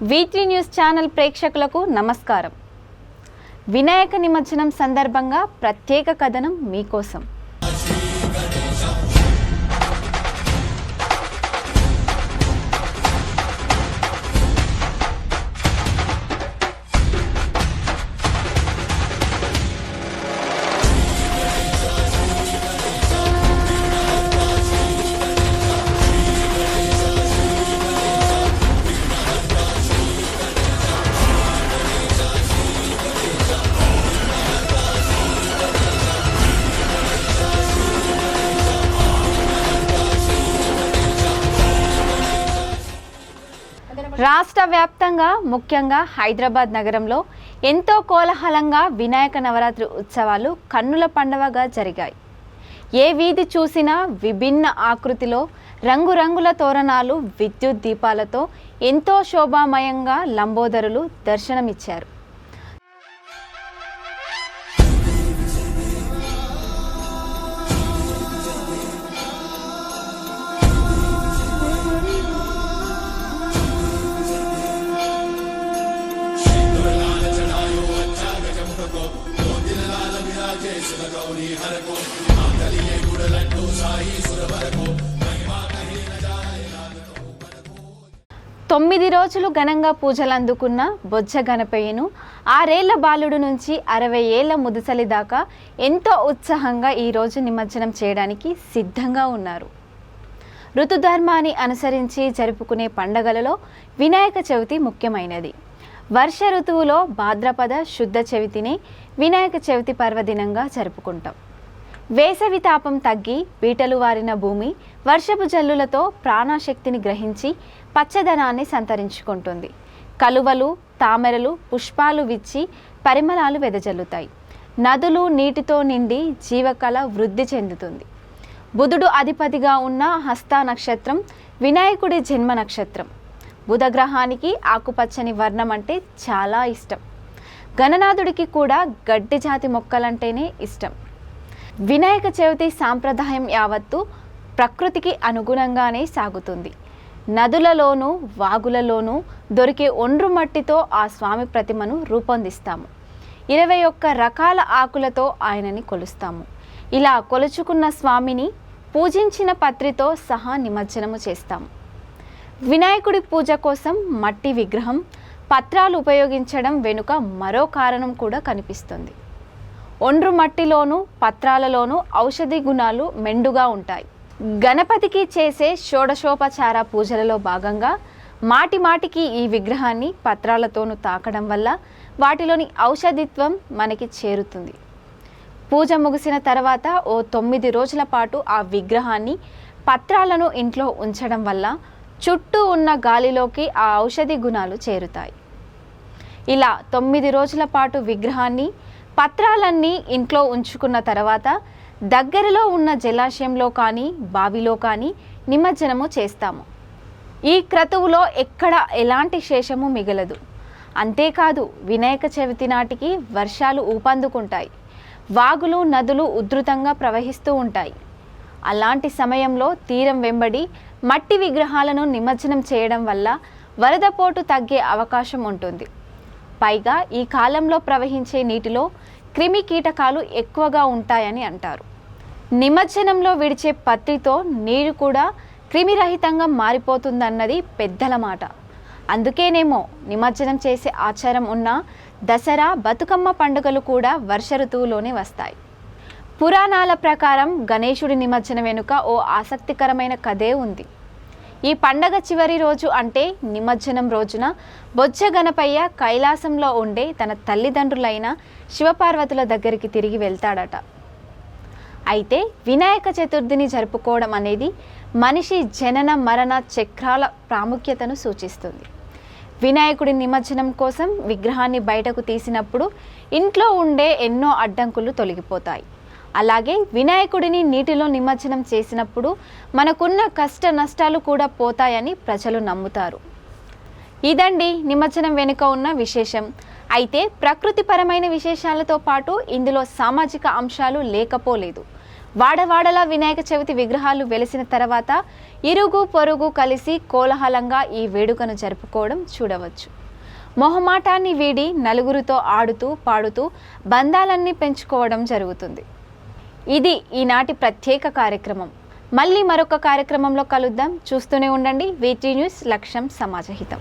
V3 news channel ప్రేక్షకులకు నమస్కారం. వినాయక నిమజ్జనం సందర్భంగా ప్రత్యేక కథనం మీకోసం. రాష్ట్ర వ్యాప్తంగా ముఖ్యంగా హైదరాబాద్ నగరంలో ఎంతో కోలాహలంగా వినాయక నవరాత్రి ఉత్సవాలు కన్నుల పండువగా జరిగాయి. ఏ వీధి చూసినా విభిన్న ఆకృతిలో రంగురంగుల తోరణాలు, విద్యుత్ దీపాలతో ఎంతో శోభామయంగా లంబోదరులు దర్శనమిచ్చారు. తొమ్మిది రోజులు ఘనంగా పూజలు అందుకున్న బొజ్జ గణపయ్యను 6 ఏళ్ల బాలుడు నుంచి 60 ఏళ్ల ముదుసలి దాకా ఎంతో ఉత్సాహంగా ఈరోజు నిమజ్జనం చేయడానికి సిద్ధంగా ఉన్నారు. ఋతుధర్మాన్ని అనుసరించి జరుపుకునే పండగలలో వినాయక చవితి ముఖ్యమైనది. వర్ష ఋతువులో భాద్రపద శుద్ధ చవితిని వినాయక చవితి పర్వదినంగా జరుపుకుంటాం. వేసవి తాపం తగ్గి బీటలు వారిన భూమి వర్షపు జల్లులతో ప్రాణశక్తిని గ్రహించి పచ్చదనాన్ని సంతరించుకుంటుంది. కలువలు, తామరలు, పుష్పాలు విచ్చి పరిమళాలు వెదజల్లుతాయి. నదులు నీటితో నిండి జీవకళ వృద్ధి చెందుతుంది. బుధుడు అధిపతిగా ఉన్న హస్త నక్షత్రం వినాయకుడి జన్మ నక్షత్రం. బుధగ్రహానికి ఆకుపచ్చని వర్ణం అంటే చాలా ఇష్టం. గణనాథుడికి కూడా గడ్డి జాతి మొక్కలంటేనే ఇష్టం. వినాయక చవితి సాంప్రదాయం యావత్తు ప్రకృతికి అనుగుణంగానే సాగుతుంది. నదులలోనూ వాగులలోనూ దొరికే ఒండ్రు మట్టితో ఆ స్వామి ప్రతిమను రూపొందిస్తాము. 21 రకాల ఆకులతో ఆయనని కొలుస్తాము. ఇలా కొలుచుకున్న స్వామిని పూజించిన పత్రితో సహా నిమజ్జనము చేస్తాము. వినాయకుడి పూజ కోసం మట్టి విగ్రహం, పత్రాలు ఉపయోగించడం వెనుక మరో కారణం కూడా కనిపిస్తుంది. ఒండ్రు మట్టిలోనూ పత్రాలలోనూ ఔషధి గుణాలు మెండుగా ఉంటాయి. గణపతికి చేసే షోడశోపచార పూజలలో భాగంగా మాటిమాటికి ఈ విగ్రహాన్ని పత్రాలతోనూ తాకడం వల్ల వాటిలోని ఔషధిత్వం మనకి చేరుతుంది. పూజ ముగిసిన తర్వాత ఓ 9 రోజుల పాటు ఆ విగ్రహాన్ని పత్రాలను ఇంట్లో ఉంచడం వల్ల చుట్టూ ఉన్న గాలిలోకి ఆ ఔషధి గుణాలు చేరుతాయి. ఇలా 9 రోజుల పాటు విగ్రహాన్ని పత్రాలన్నీ ఇంట్లో ఉంచుకున్న తర్వాత దగ్గరలో ఉన్న జలాశయంలో కానీ బావిలో కానీ నిమజ్జనము చేస్తాము. ఈ క్రతువులో ఎక్కడ ఎలాంటి శేషము మిగలదు. అంతేకాదు వినాయక చవితి నాటికి వర్షాలు ఊపందుకుంటాయి. వాగులు, నదులు ఉధృతంగా ప్రవహిస్తూ ఉంటాయి. అలాంటి సమయంలో తీరం వెంబడి మట్టి విగ్రహాలను నిమజ్జనం చేయడం వల్ల వరదపోటు తగ్గే అవకాశం ఉంటుంది. పైగా ఈ కాలంలో ప్రవహించే నీటిలో క్రిమి కీటకాలు ఎక్కువగా ఉంటాయని అంటారు. నిమజ్జనంలో విడిచే పత్రితో నీరు కూడా క్రిమిరహితంగా మారిపోతుందన్నది పెద్దల మాట. అందుకేనేమో నిమజ్జనం చేసే ఆచారం ఉన్న దసరా, బతుకమ్మ పండుగలు కూడా వర్ష ఋతువులోనే వస్తాయి. పురాణాల ప్రకారం గణేశుడి నిమజ్జనం వెనుక ఓ ఆసక్తికరమైన కథే ఉంది. ఈ పండగ చివరి రోజు అంటే నిమజ్జనం రోజున బొజ్జ గణపయ్య కైలాసంలో ఉండే తన తల్లిదండ్రులైన శివపార్వతుల దగ్గరికి తిరిగి వెళ్తాడట. అయితే వినాయక చతుర్థిని జరుపుకోవడం అనేది మనిషి జనన మరణ చక్రాల ప్రాముఖ్యతను సూచిస్తుంది. వినాయకుడి నిమజ్జనం కోసం విగ్రహాన్ని బయటకు తీసినప్పుడు ఇంట్లో ఉండే ఎన్నో అడ్డంకులు తొలగిపోతాయి. అలాగే వినాయకుడిని నీటిలో నిమజ్జనం చేసినప్పుడు మనకున్న కష్ట నష్టాలు కూడా పోతాయని ప్రజలు నమ్ముతారు. ఇదండి నిమజ్జనం వెనుక ఉన్న విశేషం. అయితే ప్రకృతిపరమైన విశేషాలతో పాటు ఇందులో సామాజిక అంశాలు లేకపోలేదు. వాడవాడలా వినాయక చవితి విగ్రహాలు వెలిసిన తర్వాత ఇరుగు పొరుగు కలిసి కోలాహలంగా ఈ వేడుకను జరుపుకోవడం చూడవచ్చు. మొహమాటాన్ని వీడి నలుగురితో ఆడుతూ పాడుతూ బంధాలన్నీ పెంచుకోవడం జరుగుతుంది. ఇది ఈనాటి ప్రత్యేక కార్యక్రమం. మళ్ళీ మరొక కార్యక్రమంలో కలుద్దాం. చూస్తూనే ఉండండి వీటీ న్యూస్, లక్ష్యం సమాజహితం.